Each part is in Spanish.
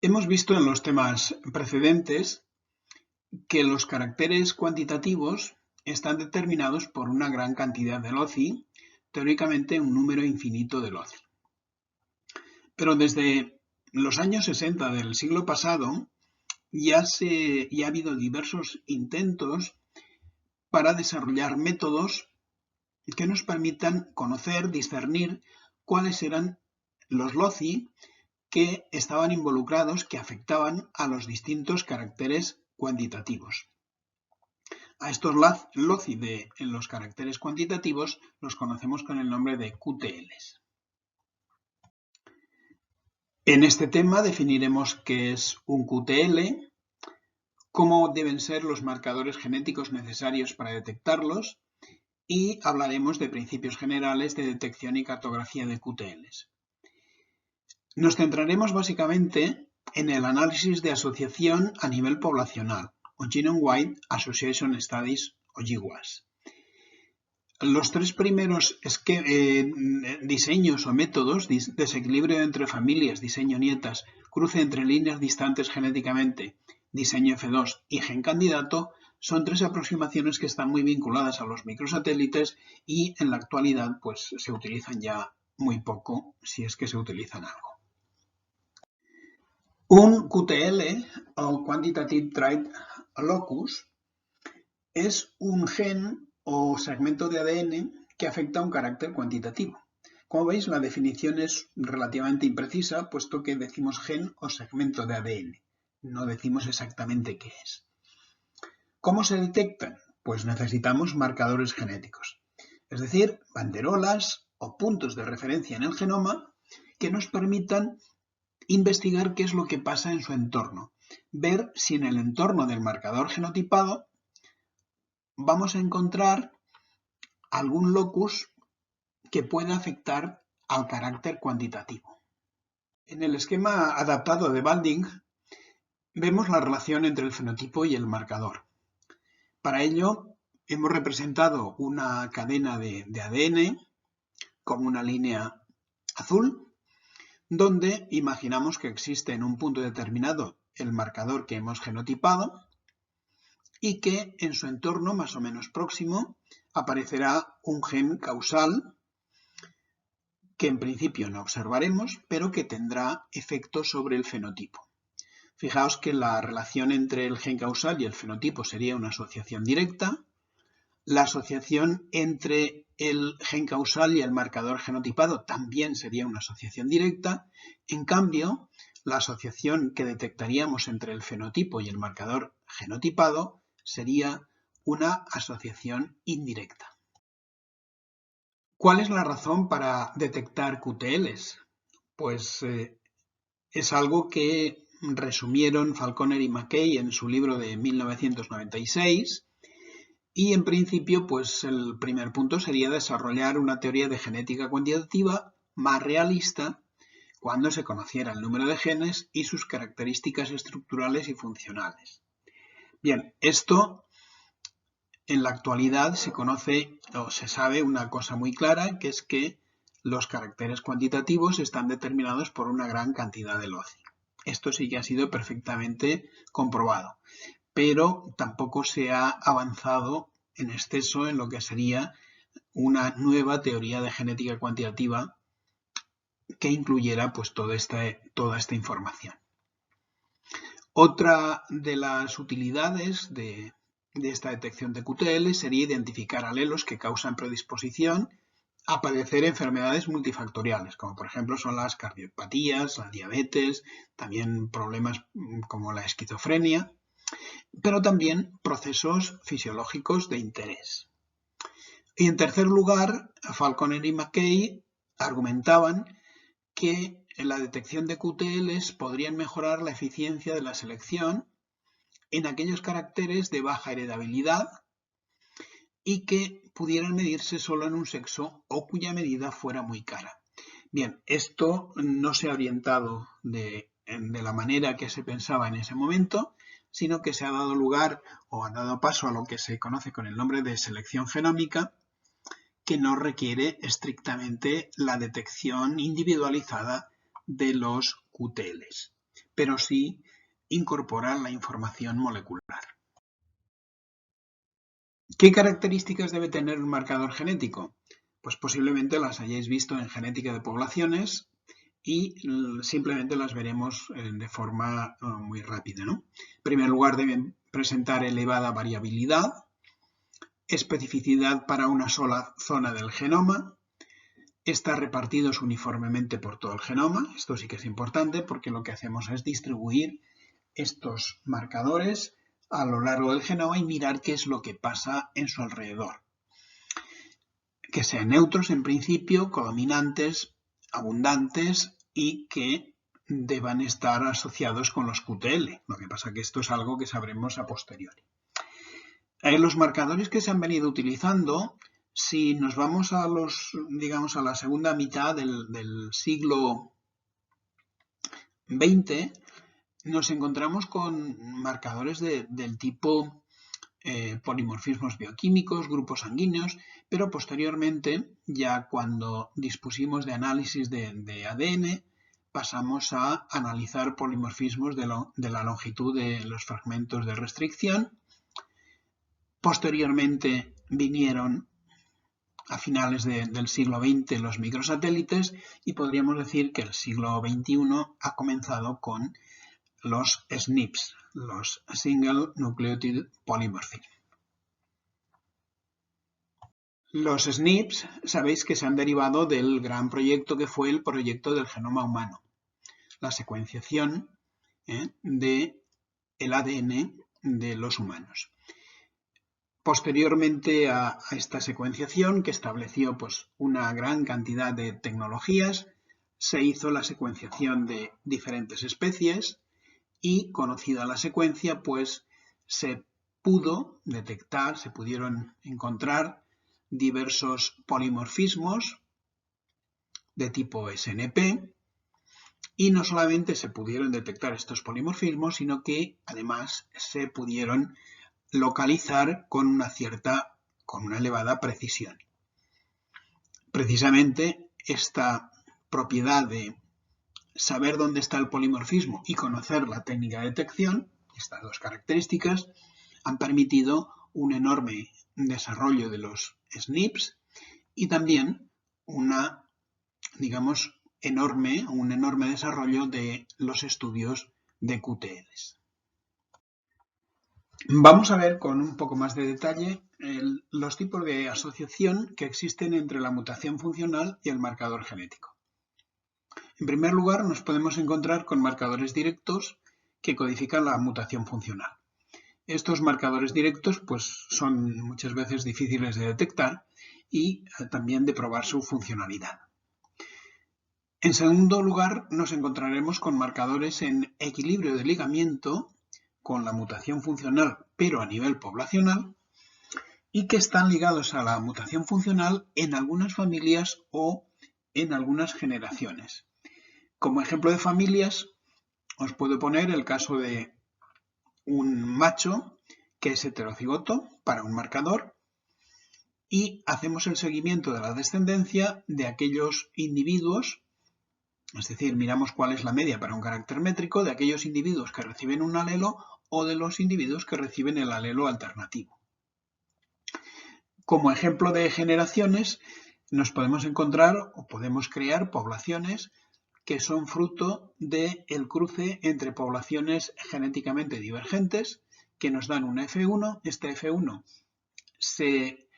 Hemos visto en los temas precedentes que los caracteres cuantitativos están determinados por una gran cantidad de loci, teóricamente un número infinito de loci. Pero desde los años 60 del siglo pasado ya ha habido diversos intentos para desarrollar métodos que nos permitan conocer, discernir cuáles eran los loci que estaban involucrados, que afectaban a los distintos caracteres cuantitativos. A estos loci en los caracteres cuantitativos los conocemos con el nombre de QTLs. En este tema definiremos qué es un QTL, cómo deben ser los marcadores genéticos necesarios para detectarlos y hablaremos de principios generales de detección y cartografía de QTLs. Nos centraremos básicamente en el análisis de asociación a nivel poblacional, o Genome-Wide Association Studies, o GWAS. Los tres primeros diseños o métodos, desequilibrio entre familias, diseño nietas, cruce entre líneas distantes genéticamente, diseño F2 y gen candidato, son tres aproximaciones que están muy vinculadas a los microsatélites y en la actualidad pues se utilizan ya muy poco, si es que se utilizan algo. Un QTL, o Quantitative Trait Locus, es un gen o segmento de ADN que afecta a un carácter cuantitativo. Como veis, la definición es relativamente imprecisa, puesto que decimos gen o segmento de ADN. No decimos exactamente qué es. ¿Cómo se detectan? Pues necesitamos marcadores genéticos, es decir, banderolas o puntos de referencia en el genoma que nos permitan investigar qué es lo que pasa en su entorno, ver si en el entorno del marcador genotipado vamos a encontrar algún locus que pueda afectar al carácter cuantitativo. En el esquema adaptado de Balding vemos la relación entre el fenotipo y el marcador. Para ello hemos representado una cadena de ADN con una línea azul, donde imaginamos que existe en un punto determinado el marcador que hemos genotipado y que en su entorno más o menos próximo aparecerá un gen causal que en principio no observaremos, pero que tendrá efecto sobre el fenotipo. Fijaos que la relación entre el gen causal y el fenotipo sería una asociación directa. La asociación entre el gen causal y el marcador genotipado también sería una asociación directa. En cambio, la asociación que detectaríamos entre el fenotipo y el marcador genotipado sería una asociación indirecta. ¿Cuál es la razón para detectar QTLs? Pues es algo que resumieron Falconer y McKay en su libro de 1996 y en principio pues el primer punto sería desarrollar una teoría de genética cuantitativa más realista cuando se conociera el número de genes y sus características estructurales y funcionales. Bien, esto en la actualidad se conoce o se sabe una cosa muy clara, que es que los caracteres cuantitativos están determinados por una gran cantidad de loci. Esto sí que ha sido perfectamente comprobado, pero tampoco se ha avanzado en exceso en lo que sería una nueva teoría de genética cuantitativa que incluyera pues toda esta información. Otra de las utilidades de esta detección de QTL sería identificar alelos que causan predisposición a padecer enfermedades multifactoriales, como por ejemplo son las cardiopatías, la diabetes, también problemas como la esquizofrenia, pero también procesos fisiológicos de interés. Y en tercer lugar, Falconer y McKay argumentaban que en la detección de QTLs podrían mejorar la eficiencia de la selección en aquellos caracteres de baja heredabilidad y que pudieran medirse solo en un sexo o cuya medida fuera muy cara. Bien, esto no se ha orientado de la manera que se pensaba en ese momento, sino que se ha dado lugar o ha dado paso a lo que se conoce con el nombre de selección genómica, que no requiere estrictamente la detección individualizada de los QTLs. pero sí incorpora la información molecular. ¿Qué características debe tener un marcador genético? Pues posiblemente las hayáis visto en genética de poblaciones y simplemente las veremos de forma muy rápida, ¿no? En primer lugar, deben presentar elevada variabilidad, especificidad para una sola zona del genoma, estar repartidos uniformemente por todo el genoma. Esto sí que es importante porque lo que hacemos es distribuir estos marcadores a lo largo del genoma y mirar qué es lo que pasa en su alrededor. Que sean neutros en principio, codominantes, abundantes y que deban estar asociados con los QTL. Lo que pasa que esto es algo que sabremos a posteriori. Los marcadores que se han venido utilizando, si nos vamos a digamos, a la segunda mitad del siglo XX, nos encontramos con marcadores del tipo polimorfismos bioquímicos, grupos sanguíneos, pero posteriormente, ya cuando dispusimos de análisis de ADN, pasamos a analizar polimorfismos de la longitud de los fragmentos de restricción. Posteriormente vinieron a finales del siglo XX los microsatélites y podríamos decir que el siglo XXI ha comenzado con los SNPs, los Single Nucleotide Polymorphism. Los SNPs sabéis que se han derivado del gran proyecto que fue el proyecto del genoma humano, la secuenciación del ADN de los humanos. Posteriormente a esta secuenciación, que estableció pues, una gran cantidad de tecnologías, se hizo la secuenciación de diferentes especies y, conocida la secuencia, pues se pudo detectar, se pudieron encontrar diversos polimorfismos de tipo SNP y no solamente se pudieron detectar estos polimorfismos, sino que además se pudieron localizar con una elevada precisión. Precisamente esta propiedad de saber dónde está el polimorfismo y conocer la técnica de detección, estas dos características, han permitido un enorme desarrollo de los SNPs y también un enorme desarrollo de los estudios de QTLs. Vamos a ver con un poco más de detalle los tipos de asociación que existen entre la mutación funcional y el marcador genético. En primer lugar, nos podemos encontrar con marcadores directos que codifican la mutación funcional. Estos marcadores directos pues, son muchas veces difíciles de detectar y también de probar su funcionalidad. En segundo lugar, nos encontraremos con marcadores en equilibrio de ligamiento con la mutación funcional, pero a nivel poblacional, y que están ligados a la mutación funcional en algunas familias o en algunas generaciones. Como ejemplo de familias, os puedo poner el caso de un macho que es heterocigoto para un marcador y hacemos el seguimiento de la descendencia de aquellos individuos, es decir, miramos cuál es la media para un carácter métrico de aquellos individuos que reciben un alelo o de los individuos que reciben el alelo alternativo. Como ejemplo de generaciones, nos podemos encontrar o podemos crear poblaciones que son fruto del cruce entre poblaciones genéticamente divergentes que nos dan una F1. Esta F1 se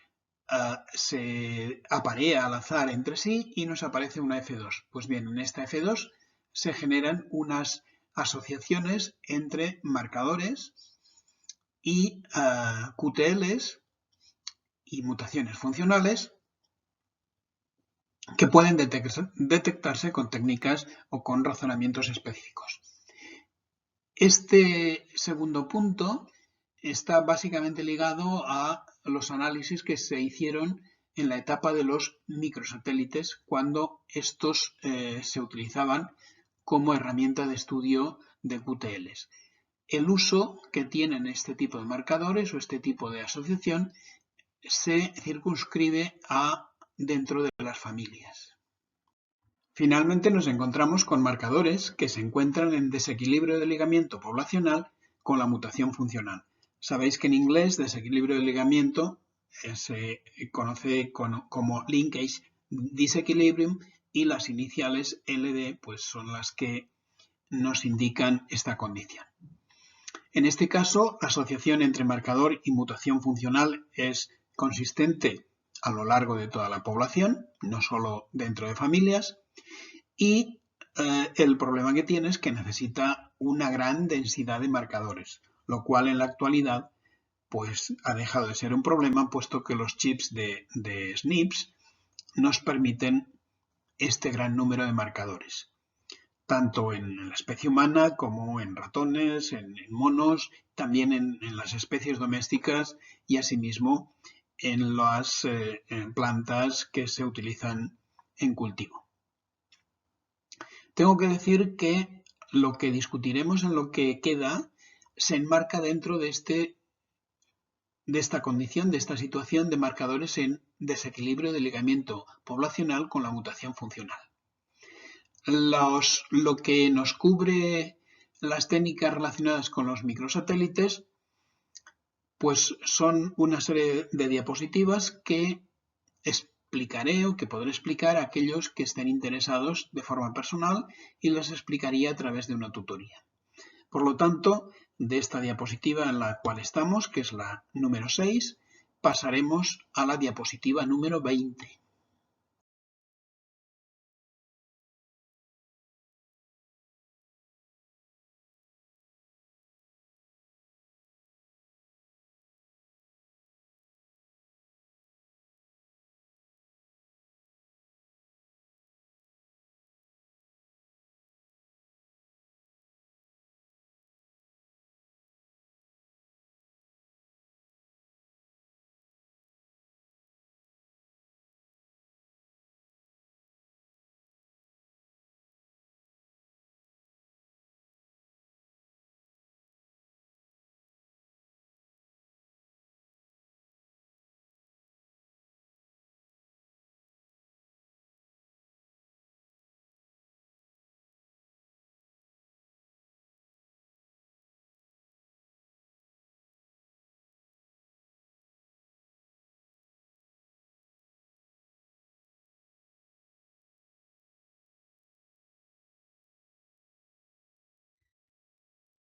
aparea al azar entre sí y nos aparece una F2. Pues bien, en esta F2 se generan unas asociaciones entre marcadores y QTLs y mutaciones funcionales que pueden detectarse con técnicas o con razonamientos específicos. Este segundo punto está básicamente ligado a los análisis que se hicieron en la etapa de los microsatélites cuando estos se utilizaban como herramienta de estudio de QTLs. El uso que tienen este tipo de marcadores o este tipo de asociación se circunscribe a dentro de las familias. Finalmente nos encontramos con marcadores que se encuentran en desequilibrio de ligamiento poblacional con la mutación funcional. Sabéis que en inglés desequilibrio de ligamiento se conoce como linkage disequilibrium y las iniciales LD pues son las que nos indican esta condición. En este caso, la asociación entre marcador y mutación funcional es consistente a lo largo de toda la población, no solo dentro de familias, y el problema que tiene es que necesita una gran densidad de marcadores, lo cual en la actualidad pues, ha dejado de ser un problema, puesto que los chips de SNPs nos permiten este gran número de marcadores, tanto en la especie humana como en ratones, en monos, también en las especies domésticas y asimismo en las plantas que se utilizan en cultivo. Tengo que decir que lo que discutiremos en lo que queda se enmarca dentro de esta condición, de esta situación de marcadores en desequilibrio de ligamiento poblacional con la mutación funcional. Lo que nos cubre las técnicas relacionadas con los microsatélites pues son una serie de diapositivas que explicaré o que podré explicar a aquellos que estén interesados de forma personal y les explicaría a través de una tutoría. Por lo tanto, de esta diapositiva en la cual estamos, que es la número 6, pasaremos a la diapositiva número 20.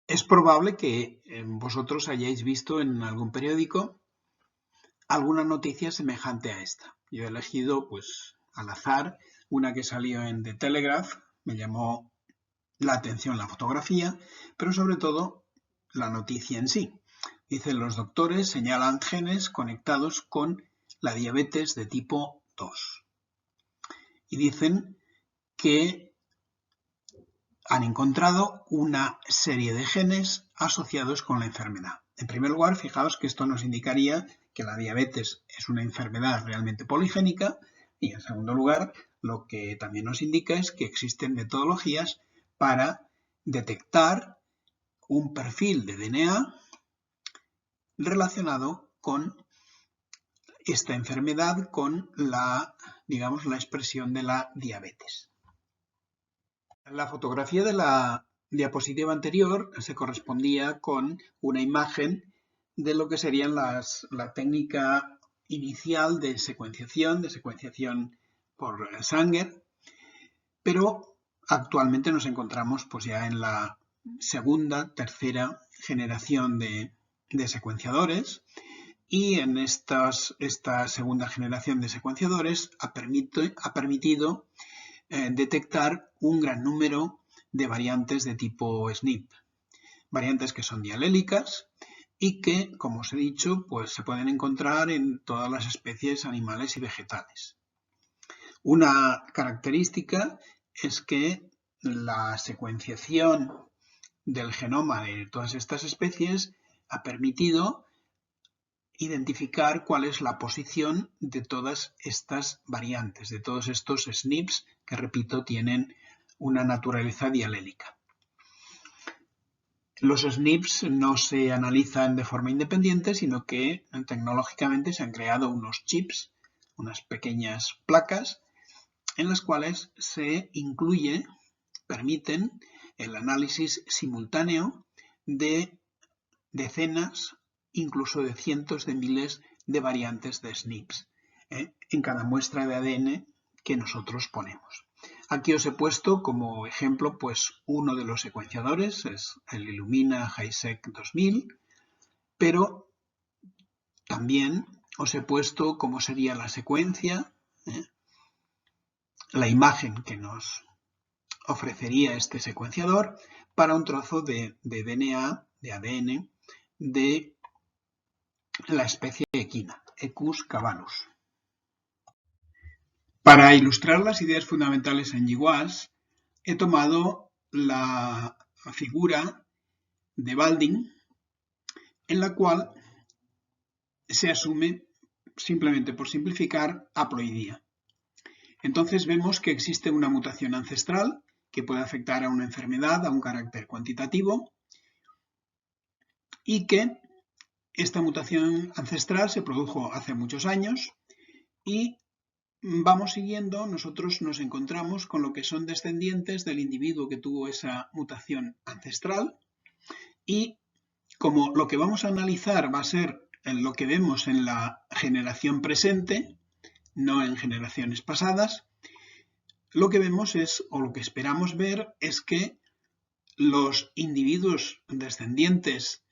Es probable que vosotros hayáis visto en algún periódico alguna noticia semejante a esta. Yo he elegido, pues, al azar, una que salió en The Telegraph, me llamó la atención la fotografía, pero sobre todo la noticia en sí. Dice, los doctores señalan genes conectados con la diabetes de tipo 2. Y dicen que han encontrado una serie de genes asociados con la enfermedad. En primer lugar, fijaos que esto nos indicaría que la diabetes es una enfermedad realmente poligénica y en segundo lugar, lo que también nos indica es que existen metodologías para detectar un perfil de DNA relacionado con esta enfermedad, con la expresión de la diabetes. La fotografía de la diapositiva anterior se correspondía con una imagen de lo que serían la técnica inicial de secuenciación por Sanger, pero actualmente nos encontramos pues ya en la segunda, tercera generación de secuenciadores y en esta segunda generación de secuenciadores ha permitido detectar un gran número de variantes de tipo SNP, variantes que son dialélicas y que, como os he dicho, pues se pueden encontrar en todas las especies animales y vegetales. Una característica es que la secuenciación del genoma de todas estas especies ha permitido identificar cuál es la posición de todas estas variantes, de todos estos SNPs que, repito, tienen una naturaleza dialélica. Los SNPs no se analizan de forma independiente, sino que tecnológicamente se han creado unos chips, unas pequeñas placas, en las cuales se permiten el análisis simultáneo de decenas, incluso de cientos de miles de variantes de SNPs en cada muestra de ADN que nosotros ponemos. Aquí os he puesto como ejemplo pues uno de los secuenciadores, es el Illumina HiSeq 2000, pero también os he puesto cómo sería la secuencia, la imagen que nos ofrecería este secuenciador para un trozo de DNA, de ADN, de la especie equina, Equus cavalus. Para ilustrar las ideas fundamentales en GWAS, he tomado la figura de Baldwin, en la cual se asume, simplemente por simplificar, haploidía. Entonces vemos que existe una mutación ancestral que puede afectar a una enfermedad, a un carácter cuantitativo, y que esta mutación ancestral se produjo hace muchos años y vamos siguiendo, nosotros nos encontramos con lo que son descendientes del individuo que tuvo esa mutación ancestral y como lo que vamos a analizar va a ser lo que vemos en la generación presente, no en generaciones pasadas, lo que vemos es, o lo que esperamos ver, es que los individuos descendientes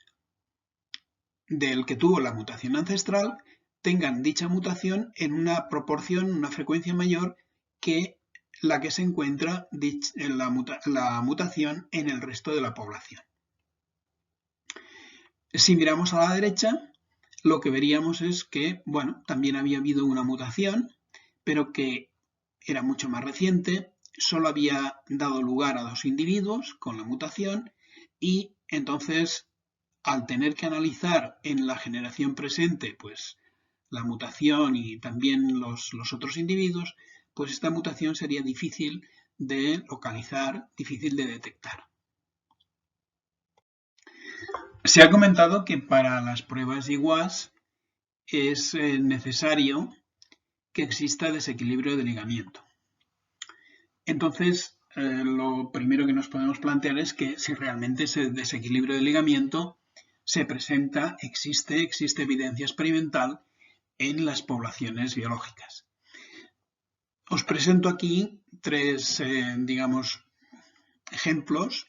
del que tuvo la mutación ancestral tengan dicha mutación en una proporción, una frecuencia mayor que la que se encuentra la mutación en el resto de la población. Si miramos a la derecha, lo que veríamos es que, bueno, también había habido una mutación, pero que era mucho más reciente, solo había dado lugar a 2 individuos con la mutación y entonces, al tener que analizar en la generación presente, pues la mutación y también los otros individuos, pues esta mutación sería difícil de localizar, difícil de detectar. Se ha comentado que para las pruebas de GWAS es necesario que exista desequilibrio de ligamiento. Entonces, lo primero que nos podemos plantear es que si realmente ese desequilibrio de ligamiento se presenta, existe evidencia experimental en las poblaciones biológicas. Os presento aquí 3, digamos, ejemplos.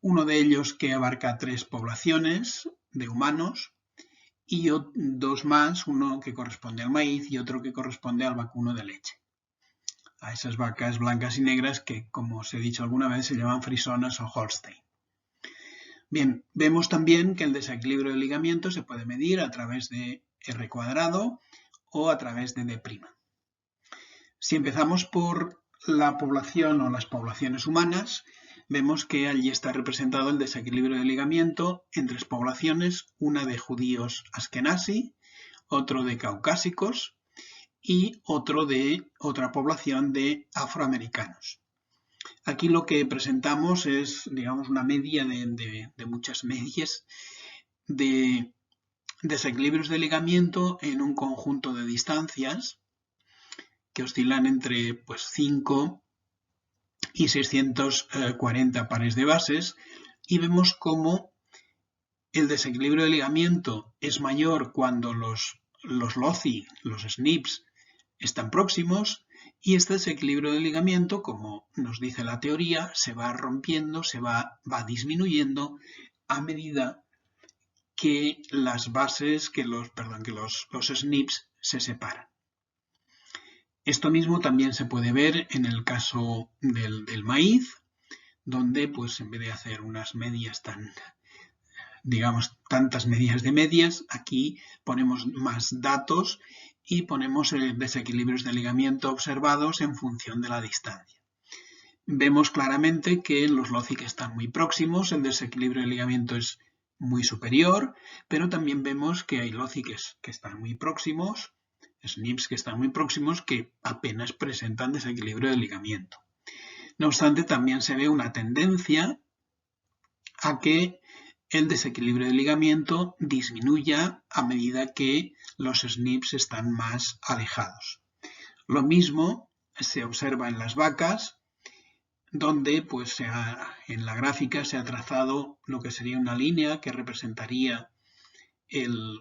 Uno de ellos que abarca 3 poblaciones de humanos y 2 más, uno que corresponde al maíz y otro que corresponde al vacuno de leche. A esas vacas blancas y negras que, como os he dicho alguna vez, se llaman frisonas o Holstein. Bien, vemos también que el desequilibrio de ligamiento se puede medir a través de R cuadrado o a través de D'. Si empezamos por la población o las poblaciones humanas, vemos que allí está representado el desequilibrio de ligamiento en 3 poblaciones, una de judíos askenazí, otro de caucásicos y otro de otra población de afroamericanos. Aquí lo que presentamos es, digamos, una media de muchas medias de desequilibrios de ligamiento en un conjunto de distancias que oscilan entre pues, 5 y 640 pares de bases y vemos cómo el desequilibrio de ligamiento es mayor cuando los LOCI, los SNPs, están próximos y este desequilibrio de ligamiento, como nos dice la teoría, se va rompiendo, va disminuyendo a medida que las bases, que los SNPs se separan. Esto mismo también se puede ver en el caso del maíz, donde pues en vez de hacer unas medias tantas medias de medias, aquí ponemos más datos y ponemos desequilibrios de ligamiento observados en función de la distancia. Vemos claramente que los LOCI que están muy próximos, el desequilibrio de ligamiento es muy superior, pero también vemos que hay LOCI que están muy próximos, SNPs que están muy próximos, que apenas presentan desequilibrio de ligamiento. No obstante, también se ve una tendencia a que el desequilibrio de ligamiento disminuya a medida que los SNPs están más alejados. Lo mismo se observa en las vacas, donde pues en la gráfica se ha trazado lo que sería una línea que representaría el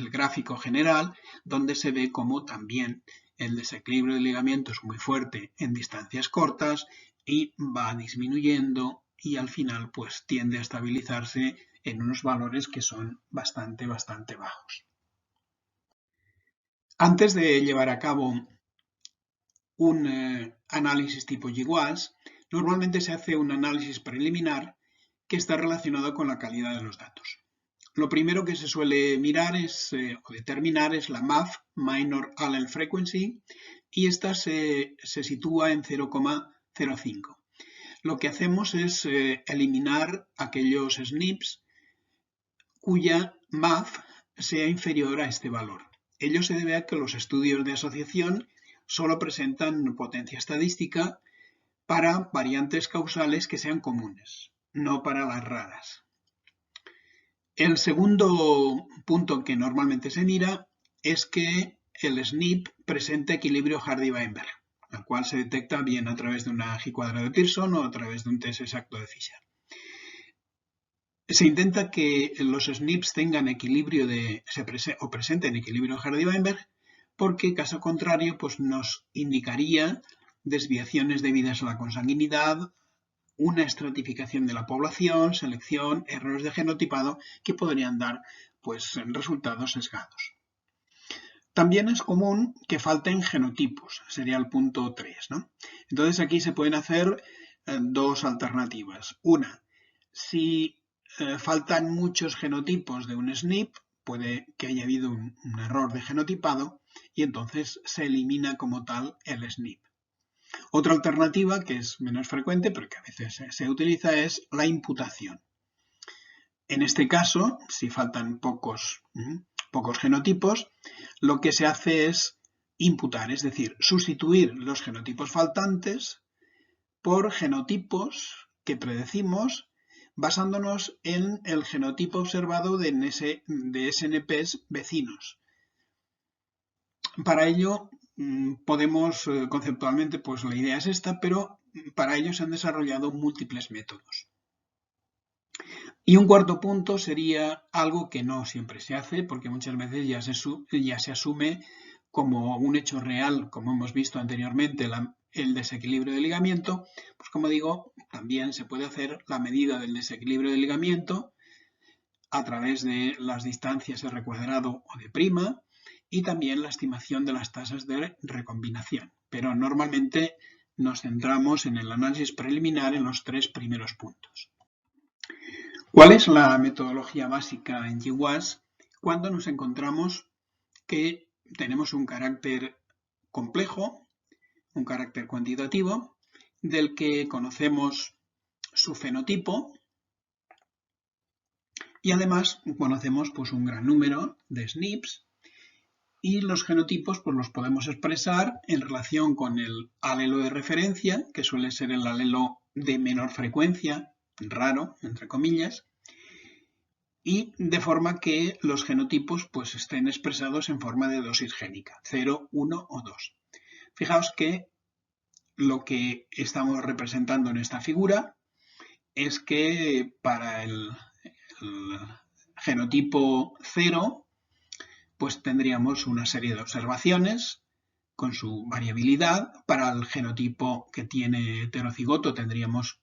gráfico general, donde se ve como también el desequilibrio del ligamento es muy fuerte en distancias cortas y va disminuyendo y al final pues tiende a estabilizarse en unos valores que son bastante bajos. Antes de llevar a cabo un análisis tipo GWAS, normalmente se hace un análisis preliminar que está relacionado con la calidad de los datos. Lo primero que se suele mirar o determinar es la MAF, Minor Allele Frequency, y esta se sitúa en 0,05. Lo que hacemos es eliminar aquellos SNPs cuya MAF sea inferior a este valor. Ello se debe a que los estudios de asociación solo presentan potencia estadística para variantes causales que sean comunes, no para las raras. El segundo punto que normalmente se mira es que el SNP presenta equilibrio Hardy-Weinberg, el cual se detecta bien a través de una G-cuadrada de Pearson o a través de un test exacto de Fisher. Se intenta que los SNPs tengan equilibrio o presenten equilibrio Hardy-Weinberg porque, caso contrario, pues nos indicaría desviaciones debidas a la consanguinidad, una estratificación de la población, selección, errores de genotipado que podrían dar pues, resultados sesgados. También es común que falten genotipos, sería el punto 3, ¿no? Entonces aquí se pueden hacer dos alternativas. Una, si faltan muchos genotipos de un SNP, puede que haya habido un error de genotipado y entonces se elimina como tal el SNP. Otra alternativa, que es menos frecuente, pero que a veces se utiliza, es la imputación. En este caso, si faltan pocos genotipos, lo que se hace es imputar, es decir, sustituir los genotipos faltantes por genotipos que predecimos basándonos en el genotipo observado de SNPs vecinos. Para ello, podemos conceptualmente, pues la idea es esta, pero para ello se han desarrollado múltiples métodos. Y un cuarto punto sería algo que no siempre se hace, porque muchas veces ya se asume como un hecho real, como hemos visto anteriormente, el desequilibrio del ligamiento. Pues como digo, también se puede hacer la medida del desequilibrio del ligamiento a través de las distancias R cuadrado o de prima, y también la estimación de las tasas de recombinación. Pero normalmente nos centramos en el análisis preliminar en los tres primeros puntos. ¿Cuál es la metodología básica en GWAS cuando nos encontramos que tenemos un carácter complejo, un carácter cuantitativo, del que conocemos su fenotipo y además conocemos pues, un gran número de SNPs? Y los genotipos pues, los podemos expresar en relación con el alelo de referencia, que suele ser el alelo de menor frecuencia, raro, entre comillas, y de forma que los genotipos pues, estén expresados en forma de dosis génica, 0, 1 o 2. Fijaos que lo que estamos representando en esta figura es que para el genotipo 0, pues tendríamos una serie de observaciones con su variabilidad. Para el genotipo que tiene heterocigoto tendríamos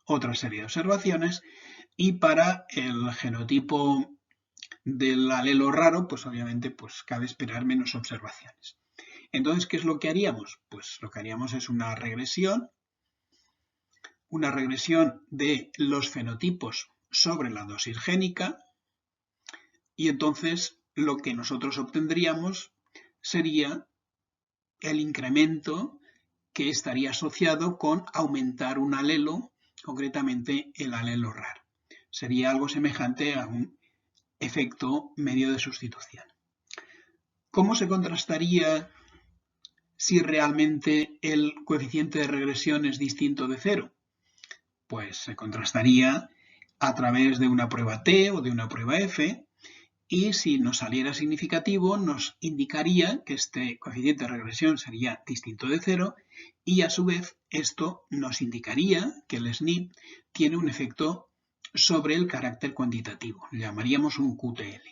otra serie de observaciones y para el genotipo del alelo raro, pues obviamente pues cabe esperar menos observaciones. Entonces, ¿qué es lo que haríamos? Pues lo que haríamos es una regresión de los fenotipos sobre la dosis génica y entonces lo que nosotros obtendríamos sería el incremento que estaría asociado con aumentar un alelo, concretamente el alelo raro. Sería algo semejante a un efecto medio de sustitución. ¿Cómo se contrastaría si realmente el coeficiente de regresión es distinto de 0? Pues se contrastaría a través de una prueba T o de una prueba F, y si nos saliera significativo nos indicaría que este coeficiente de regresión sería distinto de 0 y a su vez esto nos indicaría que el SNP tiene un efecto sobre el carácter cuantitativo, le llamaríamos un QTL.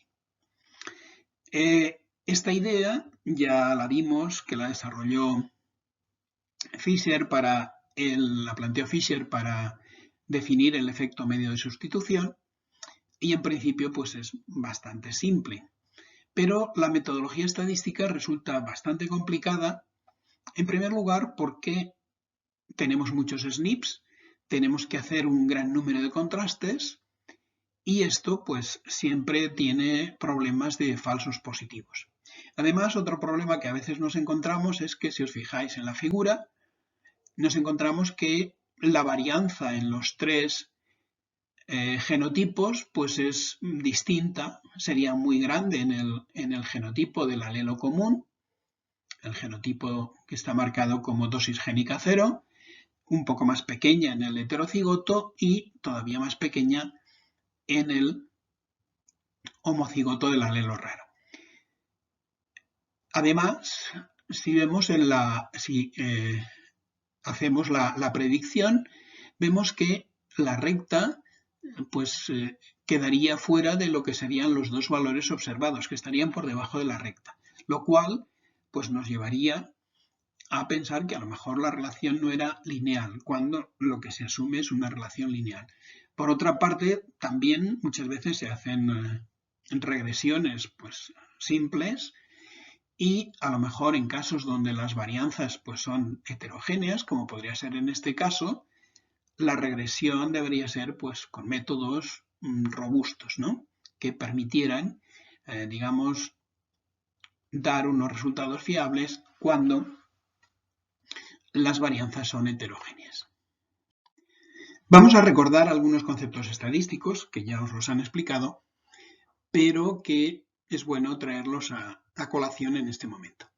Esta idea ya la vimos que la desarrolló Fisher la planteó Fisher para definir el efecto medio de sustitución y en principio pues es bastante simple. Pero la metodología estadística resulta bastante complicada, en primer lugar porque tenemos muchos SNPs, tenemos que hacer un gran número de contrastes y esto pues siempre tiene problemas de falsos positivos. Además, otro problema que a veces nos encontramos es que si os fijáis en la figura, nos encontramos que la varianza en los tres genotipos pues es distinta, sería muy grande en el genotipo del alelo común, el genotipo que está marcado como dosis génica 0, un poco más pequeña en el heterocigoto y todavía más pequeña en el homocigoto del alelo raro. Además, si hacemos la predicción, vemos que la recta pues quedaría fuera de lo que serían los dos valores observados, que estarían por debajo de la recta, lo cual pues nos llevaría a pensar que a lo mejor la relación no era lineal, cuando lo que se asume es una relación lineal. Por otra parte, también muchas veces se hacen regresiones pues simples y a lo mejor en casos donde las varianzas pues son heterogéneas, como podría ser en este caso, la regresión debería ser pues con métodos robustos, ¿no? Que permitieran, digamos, dar unos resultados fiables cuando las varianzas son heterogéneas. Vamos a recordar algunos conceptos estadísticos que ya os los han explicado, pero que es bueno traerlos a colación en este momento.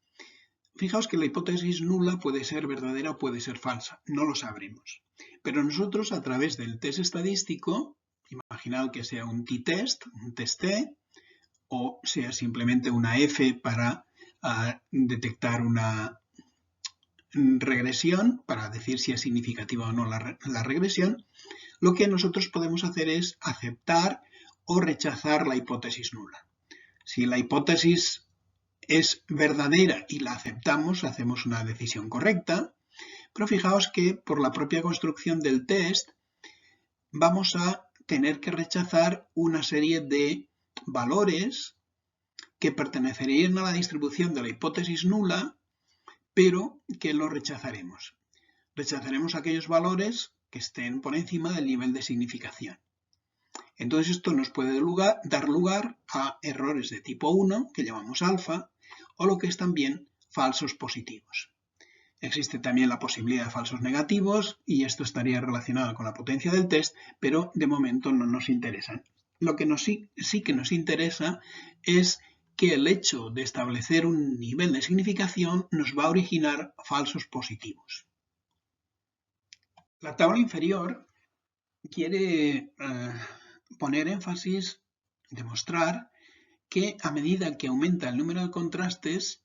Fijaos que la hipótesis nula puede ser verdadera o puede ser falsa, no lo sabremos. Pero nosotros a través del test estadístico, imaginad que sea un t-test, un test T, o sea simplemente una F para detectar una regresión, para decir si es significativa o no la regresión, lo que nosotros podemos hacer es aceptar o rechazar la hipótesis nula. Si la hipótesis es verdadera y la aceptamos, hacemos una decisión correcta, pero fijaos que por la propia construcción del test vamos a tener que rechazar una serie de valores que pertenecerían a la distribución de la hipótesis nula, pero que lo rechazaremos. Rechazaremos aquellos valores que estén por encima del nivel de significación. Entonces esto nos puede dar lugar a errores de tipo 1, que llamamos alfa, o lo que es también falsos positivos. Existe también la posibilidad de falsos negativos y esto estaría relacionado con la potencia del test, pero de momento no nos interesan. Lo que sí que nos interesa es que el hecho de establecer un nivel de significación nos va a originar falsos positivos. La tabla inferior quiere poner énfasis, demostrar que a medida que aumenta el número de contrastes,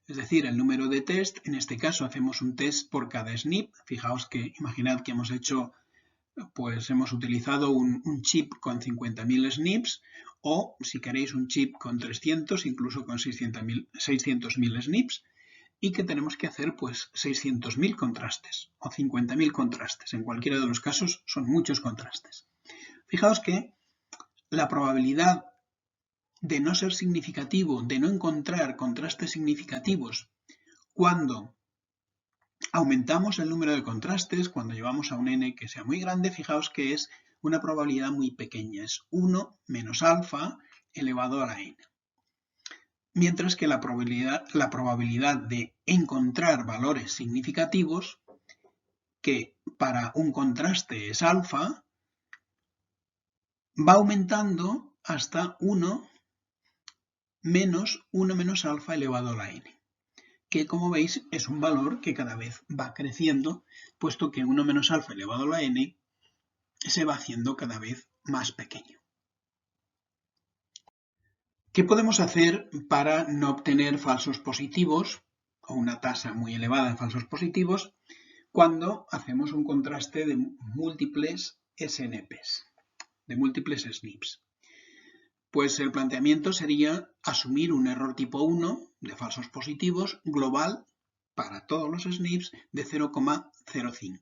es decir, el número de test, en este caso hacemos un test por cada SNP. Fijaos que imaginad que hemos utilizado un chip con 50.000 SNPs o, si queréis, un chip con 300, incluso con 600.000 SNPs y que tenemos que hacer pues 600.000 contrastes o 50.000 contrastes. En cualquiera de los casos son muchos contrastes. Fijaos que la probabilidad de no ser significativo, de no encontrar contrastes significativos cuando aumentamos el número de contrastes, cuando llevamos a un n que sea muy grande, fijaos que es una probabilidad muy pequeña, es 1 menos alfa elevado a la n. Mientras que la probabilidad de encontrar valores significativos, que para un contraste es alfa, va aumentando hasta 1 menos alfa elevado a la n, que como veis es un valor que cada vez va creciendo, puesto que 1 menos alfa elevado a la n se va haciendo cada vez más pequeño. ¿Qué podemos hacer para no obtener falsos positivos o una tasa muy elevada de falsos positivos cuando hacemos un contraste de múltiples SNPs, de múltiples SNPs? Pues el planteamiento sería asumir un error tipo 1 de falsos positivos global para todos los SNPs de 0,05.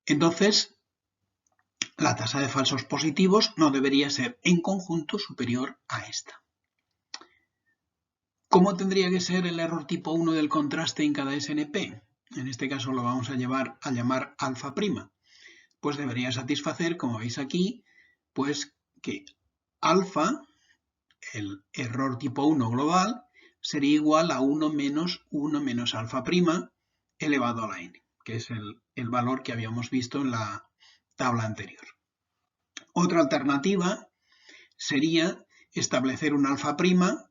Entonces, la tasa de falsos positivos no debería ser en conjunto superior a esta. ¿Cómo tendría que ser el error tipo 1 del contraste en cada SNP? En este caso lo vamos a llamar alfa prima. Pues debería satisfacer, como veis aquí, pues que alfa, el error tipo 1 global, sería igual a 1 menos alfa prima elevado a la n, que es el valor que habíamos visto en la tabla anterior. Otra alternativa sería establecer un alfa prima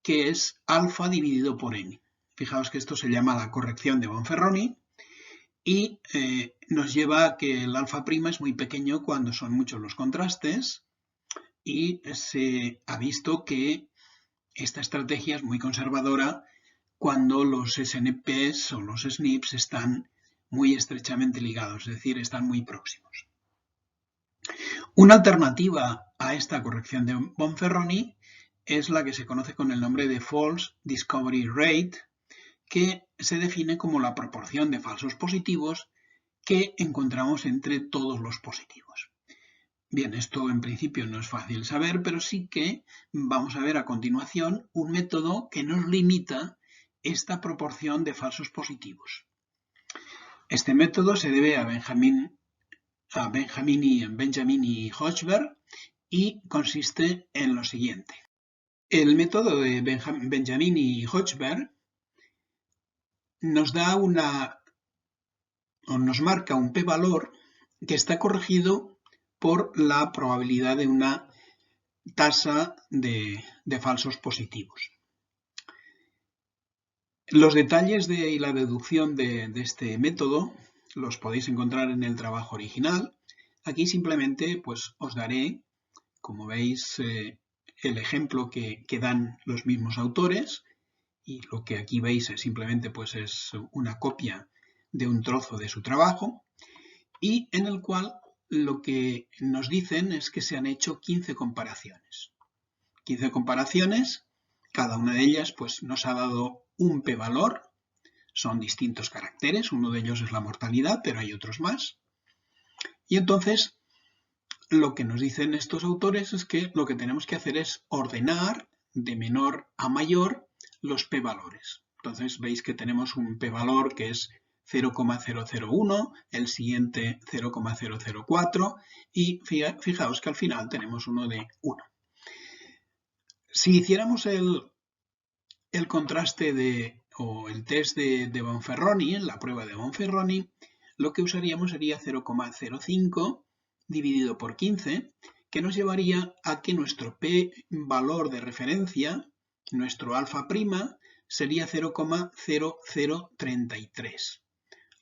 que es alfa dividido por n. Fijaos que esto se llama la corrección de Bonferroni y nos lleva a que el alfa prima es muy pequeño cuando son muchos los contrastes, y se ha visto que esta estrategia es muy conservadora cuando los SNPs o los SNPs están muy estrechamente ligados, es decir, están muy próximos. Una alternativa a esta corrección de Bonferroni es la que se conoce con el nombre de False Discovery Rate, que se define como la proporción de falsos positivos que encontramos entre todos los positivos. Bien, esto en principio no es fácil saber, pero sí que vamos a ver a continuación un método que nos limita esta proporción de falsos positivos. Este método se debe a Benjamin y Hochberg y consiste en lo siguiente. El método de Benjamin y Hochberg nos marca un p-valor que está corregido por la probabilidad de una tasa de falsos positivos. Los detalles y la deducción de este método los podéis encontrar en el trabajo original. Aquí simplemente pues, os daré, como veis, el ejemplo que dan los mismos autores, y lo que aquí veis es simplemente pues, es una copia de un trozo de su trabajo, y en el cual lo que nos dicen es que se han hecho 15 comparaciones. 15 comparaciones, cada una de ellas pues, nos ha dado un p-valor, son distintos caracteres, uno de ellos es la mortalidad, pero hay otros más. Y entonces, lo que nos dicen estos autores es que lo que tenemos que hacer es ordenar de menor a mayor los p-valores. Entonces veis que tenemos un p-valor que es 0,001, el siguiente 0,004 y fijaos que al final tenemos uno de 1. Si hiciéramos el contraste o el test de Bonferroni, la prueba de Bonferroni, lo que usaríamos sería 0,05 dividido por 15, que nos llevaría a que nuestro p-valor de referencia, nuestro alfa prima, sería 0,0033.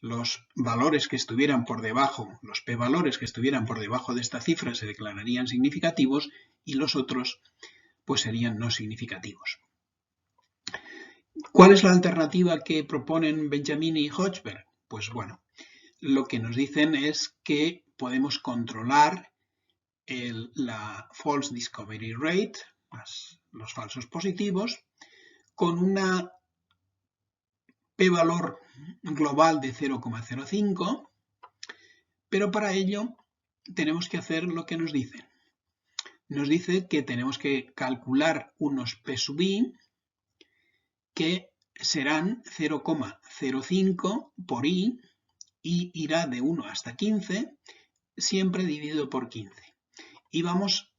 Los valores que estuvieran por debajo, los p-valores que estuvieran por debajo de esta cifra se declararían significativos y los otros pues serían no significativos. ¿Cuál es la alternativa que proponen Benjamin y Hochberg? Pues bueno, lo que nos dicen es que podemos controlar la False Discovery Rate, los falsos positivos, con una p-valor global de 0,05, pero para ello tenemos que hacer lo que nos dicen. Nos dice que tenemos que calcular unos p sub i que serán 0,05 por i, y irá de 1 hasta 15, siempre dividido por 15. Y vamos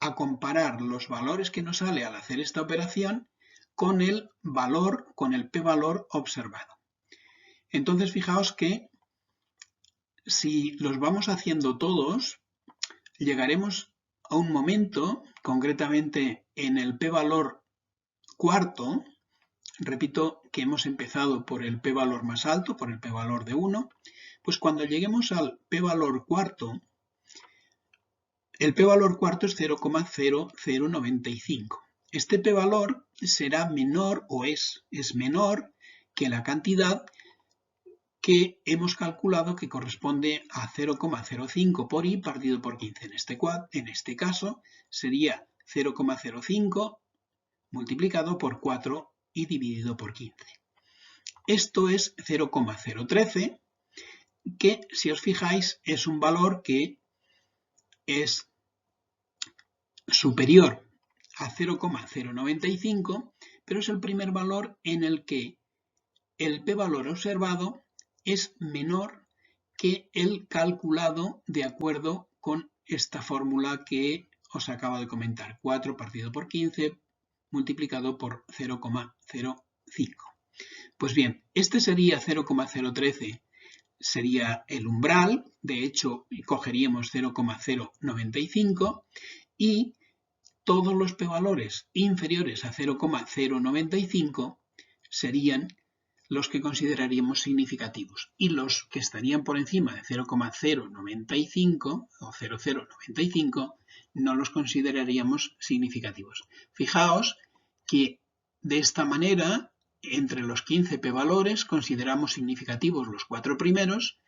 a comparar los valores que nos sale al hacer esta operación con el p-valor observado. Entonces fijaos que si los vamos haciendo todos, llegaremos a un momento, concretamente en el p-valor cuarto. Repito que hemos empezado por el p-valor más alto, por el p-valor de 1, pues cuando lleguemos al p-valor cuarto, el p-valor cuarto es 0,0095. Este p-valor será menor o es menor que la cantidad que hemos calculado que corresponde a 0,05 por i partido por 15. En este caso sería 0,05 multiplicado por 4 y dividido por 15. Esto es 0,013, que si os fijáis es un valor que es superior a 0,095, pero es el primer valor en el que el p-valor observado es menor que el calculado de acuerdo con esta fórmula que os acabo de comentar, 4 partido por 15 multiplicado por 0,05. Pues bien, este sería 0,013, sería el umbral, de hecho cogeríamos 0,095 y todos los p-valores inferiores a 0,095 serían los que consideraríamos significativos y los que estarían por encima de 0,095 o 0,095 no los consideraríamos significativos. Fijaos que de esta manera, entre los 15 p-valores consideramos significativos los 4 primeros,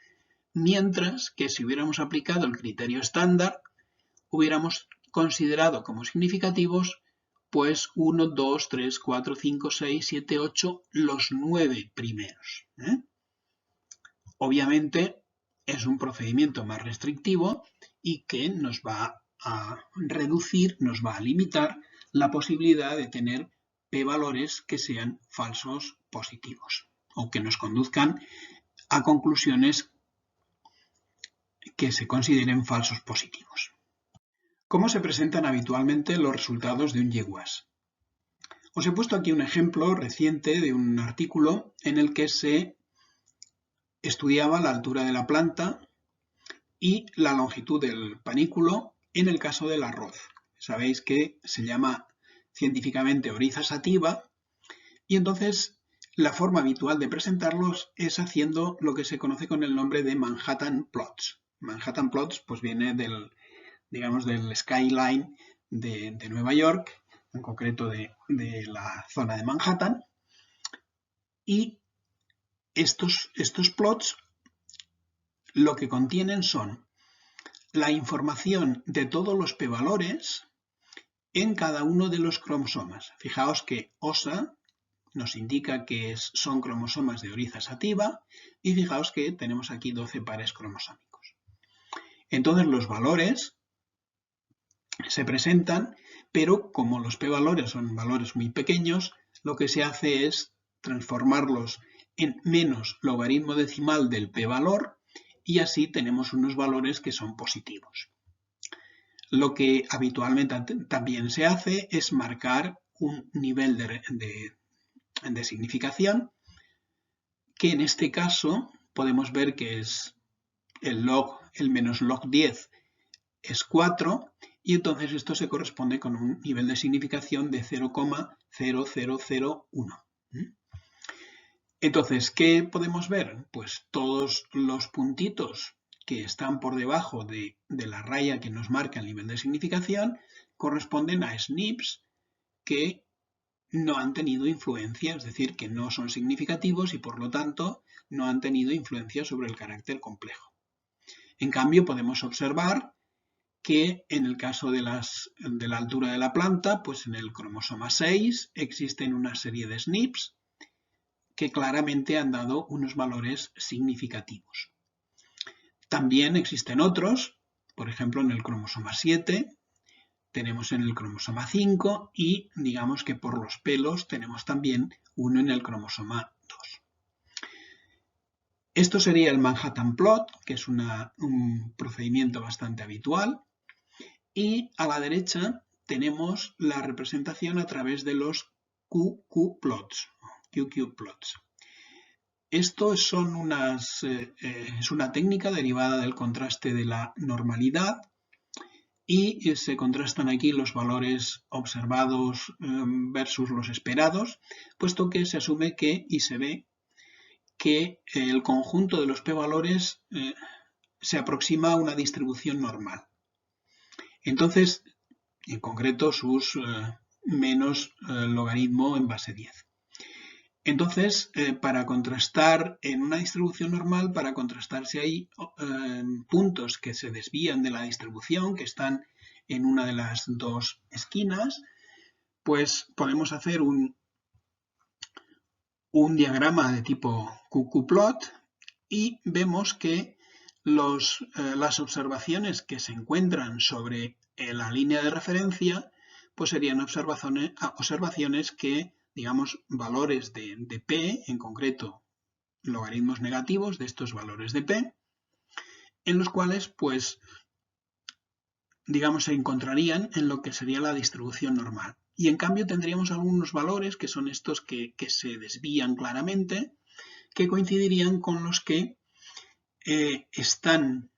mientras que si hubiéramos aplicado el criterio estándar, hubiéramos considerado como significativos pues 1, 2, 3, 4, 5, 6, 7, 8, los 9 primeros. Obviamente es un procedimiento más restrictivo y que nos va a reducir, nos va a limitar la posibilidad de tener p-valores que sean falsos positivos o que nos conduzcan a conclusiones que se consideren falsos positivos. ¿Cómo se presentan habitualmente los resultados de un YWAS? Os he puesto aquí un ejemplo reciente de un artículo en el que se estudiaba la altura de la planta y la longitud del panículo en el caso del arroz. Sabéis que se llama científicamente oriza sativa y entonces la forma habitual de presentarlos es haciendo lo que se conoce con el nombre de Manhattan Plots. Manhattan Plots pues viene del skyline de Nueva York, en concreto de la zona de Manhattan, y estos plots lo que contienen son la información de todos los p-valores en cada uno de los cromosomas. Fijaos que OSA nos indica que son cromosomas de oriza sativa y fijaos que tenemos aquí 12 pares cromosómicos. Entonces los valores se presentan, pero como los p-valores son valores muy pequeños, lo que se hace es transformarlos en menos logaritmo decimal del p-valor y así tenemos unos valores que son positivos. Lo que habitualmente también se hace es marcar un nivel de significación, que en este caso podemos ver que es el menos log 10 es 4, y entonces esto se corresponde con un nivel de significación de 0,0001. Entonces, ¿qué podemos ver? Pues todos los puntitos que están por debajo de la raya que nos marca el nivel de significación corresponden a SNPs que no han tenido influencia, es decir, que no son significativos y por lo tanto no han tenido influencia sobre el carácter complejo. En cambio, podemos observar que en el caso de la altura de la planta, pues en el cromosoma 6 existen una serie de SNPs que claramente han dado unos valores significativos. También existen otros, por ejemplo en el cromosoma 7, tenemos en el cromosoma 5 y digamos que por los pelos tenemos también uno en el cromosoma 2. Esto sería el Manhattan Plot, que es un procedimiento bastante habitual. Y a la derecha tenemos la representación a través de los QQ plots. Esto es una técnica derivada del contraste de la normalidad y se contrastan aquí los valores observados versus los esperados, puesto que se asume que y se ve que el conjunto de los p-valores se aproxima a una distribución normal. Entonces, en concreto, sus menos logaritmo en base 10. Entonces, para contrastar en una distribución normal, para contrastar si hay puntos que se desvían de la distribución, que están en una de las dos esquinas, pues podemos hacer un diagrama de tipo QQ-plot y vemos que las observaciones que se encuentran sobre la línea de referencia pues serían observaciones que, digamos, valores de P, en concreto logaritmos negativos de estos valores de P, en los cuales, pues, digamos, se encontrarían en lo que sería la distribución normal. Y en cambio tendríamos algunos valores, que son estos que se desvían claramente, que coincidirían con los que están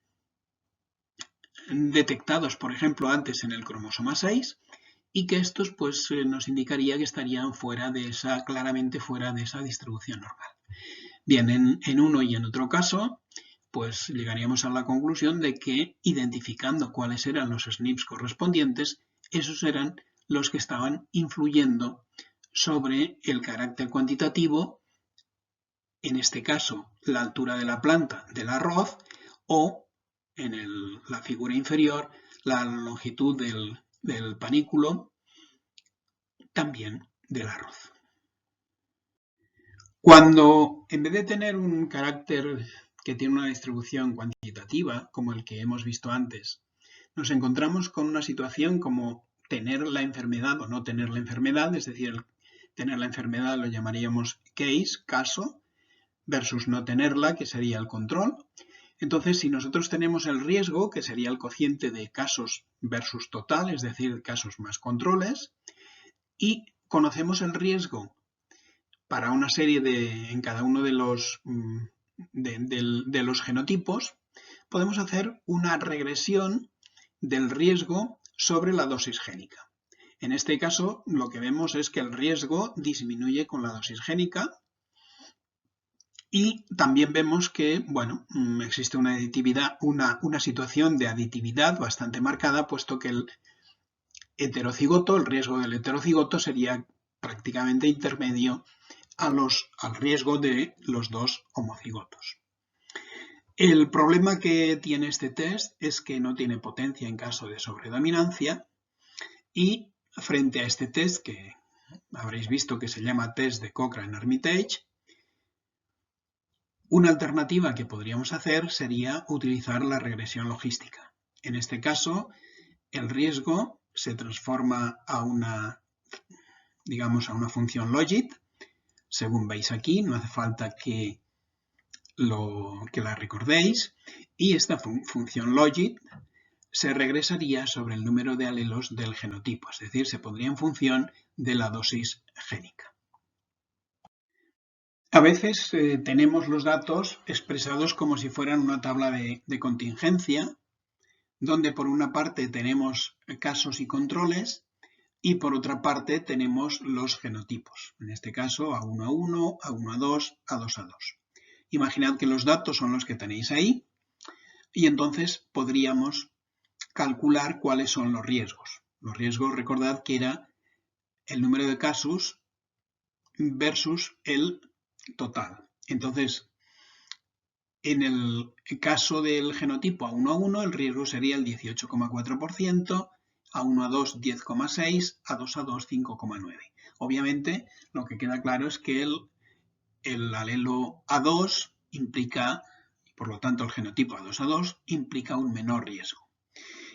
detectados, por ejemplo, antes en el cromosoma 6, y que estos pues nos indicaría que estarían claramente fuera de esa distribución normal. Bien, en uno y en otro caso, pues llegaríamos a la conclusión de que identificando cuáles eran los SNPs correspondientes, esos eran los que estaban influyendo sobre el carácter cuantitativo, en este caso la altura de la planta del arroz, o en la figura inferior la longitud del panículo, también del arroz. Cuando en vez de tener un carácter que tiene una distribución cuantitativa, como el que hemos visto antes, nos encontramos con una situación como tener la enfermedad o no tener la enfermedad, es decir, tener la enfermedad lo llamaríamos case, caso, versus no tenerla, que sería el control. Entonces, si nosotros tenemos el riesgo, que sería el cociente de casos versus total, es decir, casos más controles, y conocemos el riesgo para una serie en cada uno de los genotipos, podemos hacer una regresión del riesgo sobre la dosis génica. En este caso, lo que vemos es que el riesgo disminuye con la dosis génica y también vemos que, bueno, existe una aditividad, una situación de aditividad bastante marcada, puesto que el heterocigoto, el riesgo del heterocigoto sería prácticamente intermedio al riesgo de los dos homocigotos. El problema que tiene este test es que no tiene potencia en caso de sobredominancia y frente a este test, que habréis visto que se llama test de Cochrane-Armitage, una alternativa que podríamos hacer sería utilizar la regresión logística. En este caso, el riesgo se transforma a una función logit. Según veis aquí, no hace falta que la recordéis, y esta función logit se regresaría sobre el número de alelos del genotipo, es decir, se pondría en función de la dosis génica. A veces tenemos los datos expresados como si fueran una tabla de contingencia, donde por una parte tenemos casos y controles, y por otra parte tenemos los genotipos, en este caso A1A1, A1A2, A2A2. Imaginad que los datos son los que tenéis ahí y entonces podríamos calcular cuáles son los riesgos. Los riesgos, recordad que era el número de casos versus el total. Entonces, en el caso del genotipo A1A1, el riesgo sería el 18,4%, A1A2 10,6%, A2A2 5,9%. Obviamente, lo que queda claro es que el alelo A2 implica, por lo tanto el genotipo A2A2 implica un menor riesgo.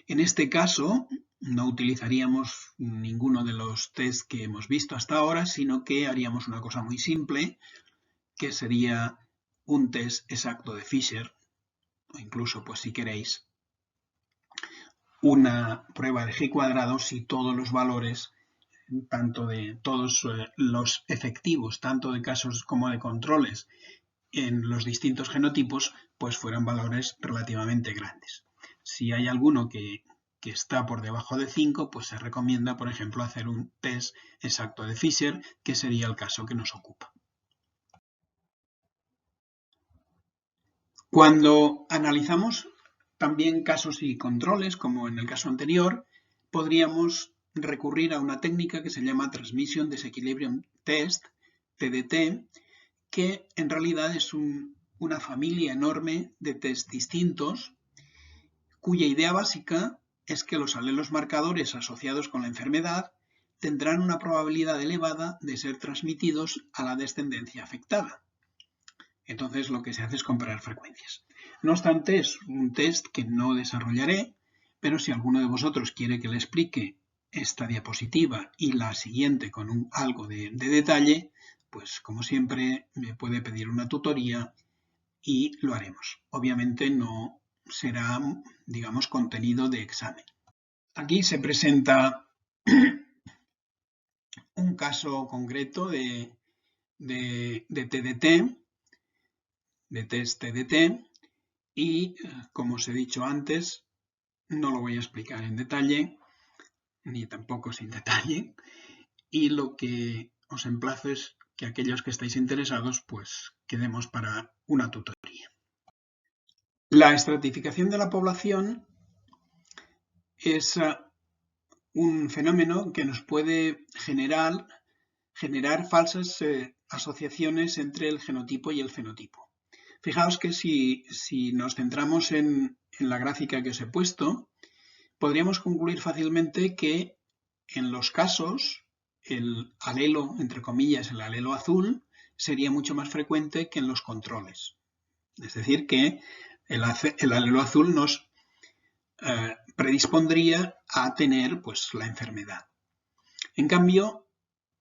En este caso, no utilizaríamos ninguno de los test que hemos visto hasta ahora, sino que haríamos una cosa muy simple, que sería un test exacto de Fisher, o incluso, pues si queréis, una prueba de G cuadrado si todos los valores, tanto de todos los efectivos, tanto de casos como de controles en los distintos genotipos, pues fueran valores relativamente grandes. Si hay alguno que está por debajo de 5, pues se recomienda, por ejemplo, hacer un test exacto de Fisher, que sería el caso que nos ocupa. Cuando analizamos también casos y controles, como en el caso anterior, podríamos recurrir a una técnica que se llama Transmission Disequilibrium Test, TDT, que en realidad es una familia enorme de test distintos, cuya idea básica es que los alelos marcadores asociados con la enfermedad tendrán una probabilidad elevada de ser transmitidos a la descendencia afectada. Entonces lo que se hace es comparar frecuencias. No obstante, es un test que no desarrollaré, pero si alguno de vosotros quiere que le explique esta diapositiva y la siguiente con algo de detalle, pues como siempre me puede pedir una tutoría y lo haremos. Obviamente no será, digamos, contenido de examen. Aquí se presenta un caso concreto de TDT, de test TDT, y como os he dicho antes, no lo voy a explicar en detalle, ni tampoco sin detalle, y lo que os emplazo es que aquellos que estáis interesados, pues quedemos para una tutoría. La estratificación de la población es un fenómeno que nos puede generar falsas asociaciones entre el genotipo y el fenotipo. Fijaos que si nos centramos en la gráfica que os he puesto, podríamos concluir fácilmente que en los casos el alelo, entre comillas, el alelo azul, sería mucho más frecuente que en los controles. Es decir, que el alelo azul nos predispondría a tener pues, la enfermedad. En cambio,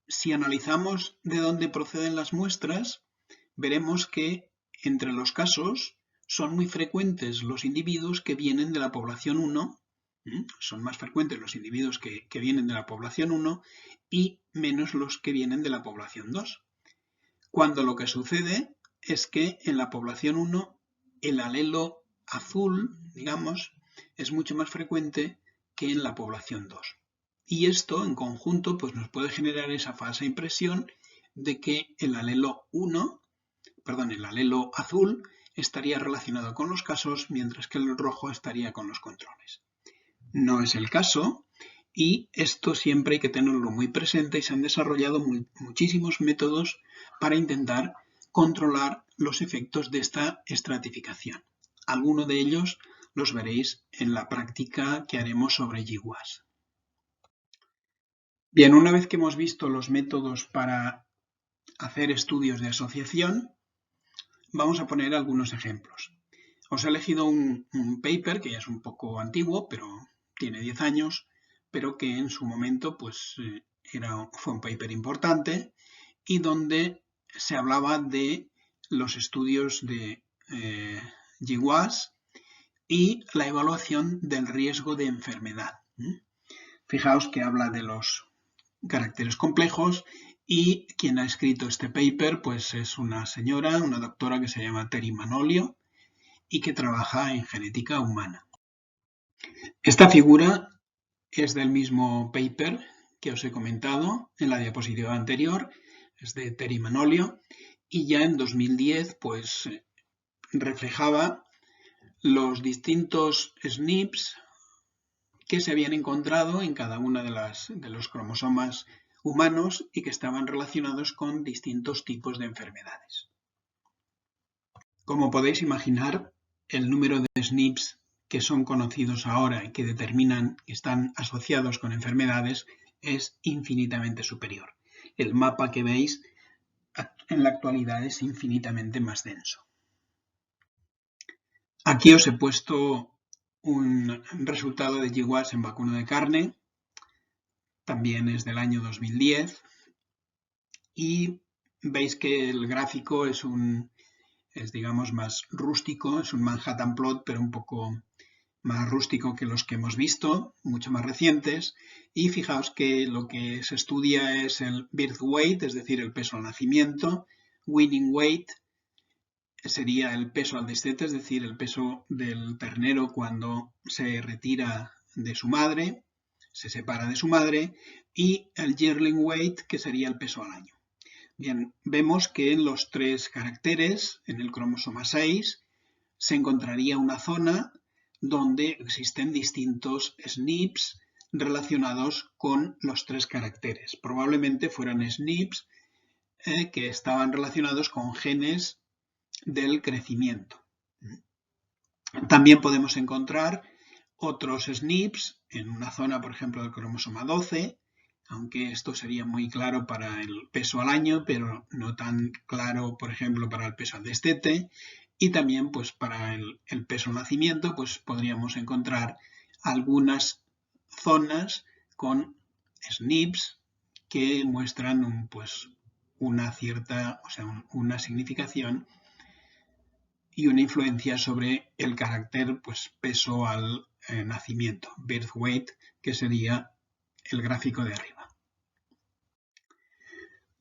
si analizamos de dónde proceden las muestras, veremos que entre los casos son muy frecuentes los individuos que vienen de la población 1, son más frecuentes los individuos que vienen de la población 1 y menos los que vienen de la población 2. Cuando lo que sucede es que en la población 1 el alelo azul, digamos, es mucho más frecuente que en la población 2. Y esto en conjunto pues, nos puede generar esa falsa impresión de que el alelo azul estaría relacionado con los casos, mientras que el rojo estaría con los controles. No es el caso, y esto siempre hay que tenerlo muy presente y se han desarrollado muchísimos métodos para intentar controlar los efectos de esta estratificación. Algunos de ellos los veréis en la práctica que haremos sobre GWAS. Bien, una vez que hemos visto los métodos para hacer estudios de asociación, vamos a poner algunos ejemplos. Os he elegido un paper que ya es un poco antiguo, pero tiene 10 años, pero que en su momento pues, fue un paper importante y donde se hablaba de los estudios de GWAS y la evaluación del riesgo de enfermedad. Fijaos que habla de los caracteres complejos y quien ha escrito este paper pues es una señora, una doctora que se llama Terry Manolio y que trabaja en genética humana. Esta figura es del mismo paper que os he comentado en la diapositiva anterior, es de Terry Manolio y ya en 2010 pues reflejaba los distintos SNPs que se habían encontrado en cada una de los cromosomas humanos y que estaban relacionados con distintos tipos de enfermedades. Como podéis imaginar, el número de SNPs que son conocidos ahora y que determinan que están asociados con enfermedades es infinitamente superior. El mapa que veis en la actualidad es infinitamente más denso. Aquí os he puesto un resultado de GWAS en vacuno de carne, también es del año 2010, y veis que el gráfico es digamos más rústico, es un Manhattan plot, pero un poco más rústico que los que hemos visto, mucho más recientes, y fijaos que lo que se estudia es el birth weight, es decir, el peso al nacimiento, weaning weight, sería el peso al destete, es decir, el peso del ternero cuando se retira de su madre, se separa de su madre, y el yearling weight, que sería el peso al año. Bien, vemos que en los 3 caracteres, en el cromosoma 6, se encontraría una zona donde existen distintos SNPs relacionados con los 3 caracteres. Probablemente fueran SNPs que estaban relacionados con genes del crecimiento. También podemos encontrar otros SNPs en una zona, por ejemplo, del cromosoma 12, aunque esto sería muy claro para el peso al año, pero no tan claro, por ejemplo, para el peso al destete. Y también, pues, para el peso al nacimiento, pues podríamos encontrar algunas zonas con SNPs que muestran una cierta, una significación y una influencia sobre el carácter peso al nacimiento, birth weight, que sería el gráfico de arriba.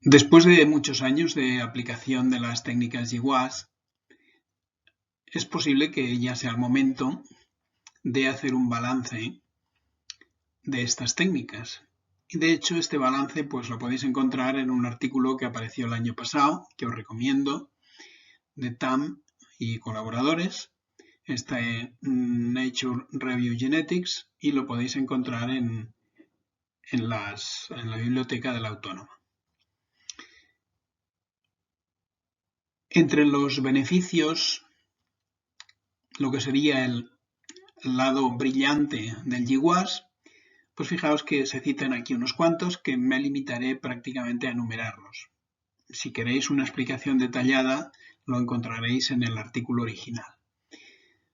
Después de muchos años de aplicación de las técnicas GWAS, es posible que ya sea el momento de hacer un balance de estas técnicas. Y de hecho, este balance lo podéis encontrar en un artículo que apareció el año pasado, que os recomiendo, de Tam y colaboradores. Está en Nature Review Genetics y lo podéis encontrar en la biblioteca de la Autónoma. Entre los beneficios, lo que sería el lado brillante del GWAS, pues fijaos que se citan aquí unos cuantos que me limitaré prácticamente a enumerarlos. Si queréis una explicación detallada, lo encontraréis en el artículo original.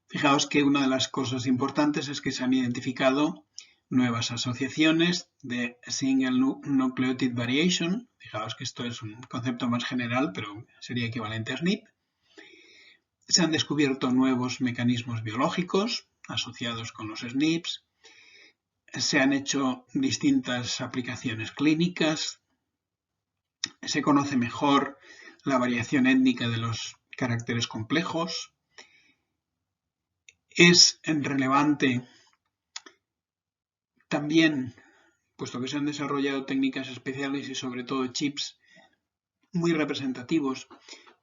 Fijaos que una de las cosas importantes es que se han identificado nuevas asociaciones de Single Nucleotide Variation. Fijaos que esto es un concepto más general, pero sería equivalente a SNP. Se han descubierto nuevos mecanismos biológicos asociados con los SNPs. Se han hecho distintas aplicaciones clínicas. Se conoce mejor la variación étnica de los caracteres complejos. Es relevante también, puesto que se han desarrollado técnicas especiales y sobre todo chips muy representativos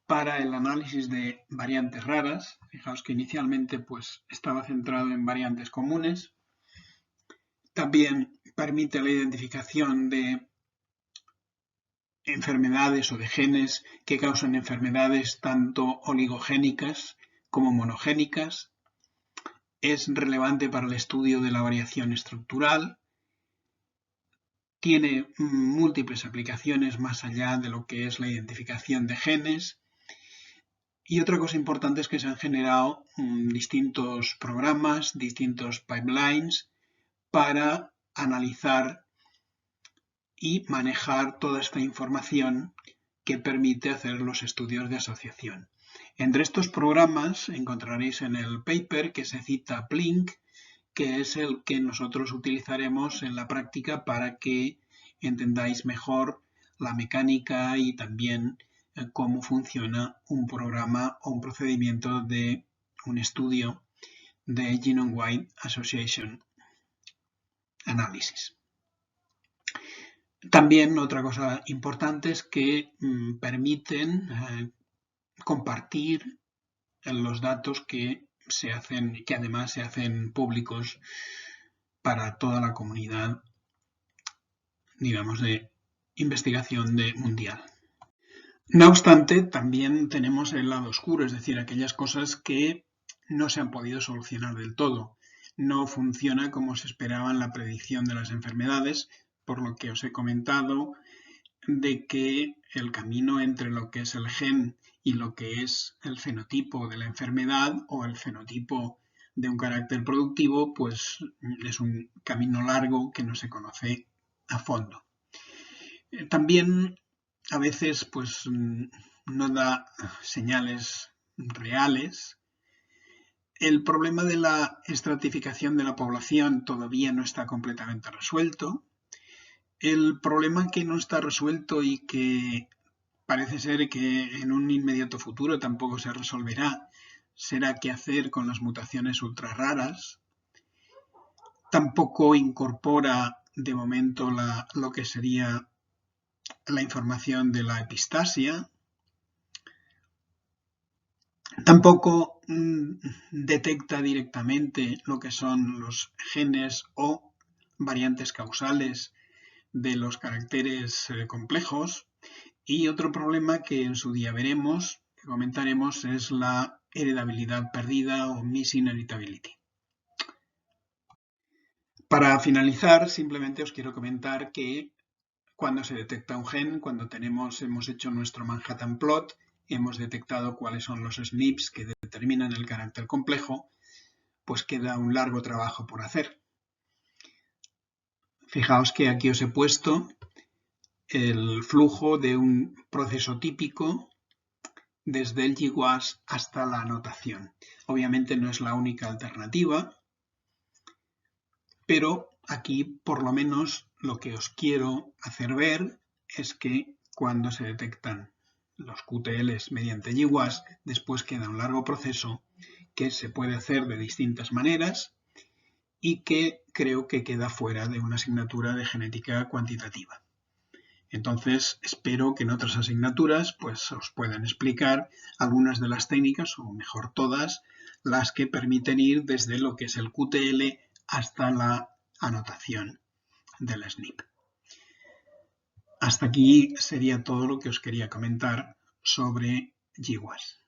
para el análisis de variantes raras. Fijaos que inicialmente estaba centrado en variantes comunes. También permite la identificación de enfermedades o de genes que causan enfermedades tanto oligogénicas como monogénicas. Es relevante para el estudio de la variación estructural. Tiene múltiples aplicaciones más allá de lo que es la identificación de genes. Y otra cosa importante es que se han generado distintos programas, distintos pipelines para analizar y manejar toda esta información que permite hacer los estudios de asociación. Entre estos programas encontraréis en el paper que se cita Plink, que es el que nosotros utilizaremos en la práctica para que entendáis mejor la mecánica y también cómo funciona un programa o un procedimiento de un estudio de Genome-Wide Association Analysis. También otra cosa importante es que permiten compartir los datos que además se hacen públicos para toda la comunidad, digamos, de investigación mundial. No obstante, también tenemos el lado oscuro, es decir, aquellas cosas que no se han podido solucionar del todo. No funciona como se esperaba en la predicción de las enfermedades, por lo que os he comentado de que el camino entre lo que es el gen y lo que es el fenotipo de la enfermedad o el fenotipo de un carácter productivo, es un camino largo que no se conoce a fondo. También a veces no da señales reales. El problema de la estratificación de la población todavía no está completamente resuelto. El problema que no está resuelto y que parece ser que en un inmediato futuro tampoco se resolverá será qué hacer con las mutaciones ultra raras. Tampoco incorpora de momento lo que sería la información de la epistasia. Tampoco detecta directamente lo que son los genes o variantes causales de los caracteres complejos. Y otro problema que en su día veremos, que comentaremos, es la heredabilidad perdida o misinheritability. Para finalizar, simplemente os quiero comentar que cuando se detecta un gen, cuando hemos hecho nuestro Manhattan Plot, hemos detectado cuáles son los SNPs que determinan el carácter complejo, pues queda un largo trabajo por hacer. Fijaos que aquí os he puesto el flujo de un proceso típico desde el GWAS hasta la anotación. Obviamente no es la única alternativa, pero aquí por lo menos lo que os quiero hacer ver es que cuando se detectan los QTLs mediante GWAS, después queda un largo proceso que se puede hacer de distintas maneras y que creo que queda fuera de una asignatura de genética cuantitativa. Entonces, espero que en otras asignaturas pues, os puedan explicar algunas de las técnicas, o mejor todas, las que permiten ir desde lo que es el QTL hasta la anotación del SNP. Hasta aquí sería todo lo que os quería comentar sobre GWAS.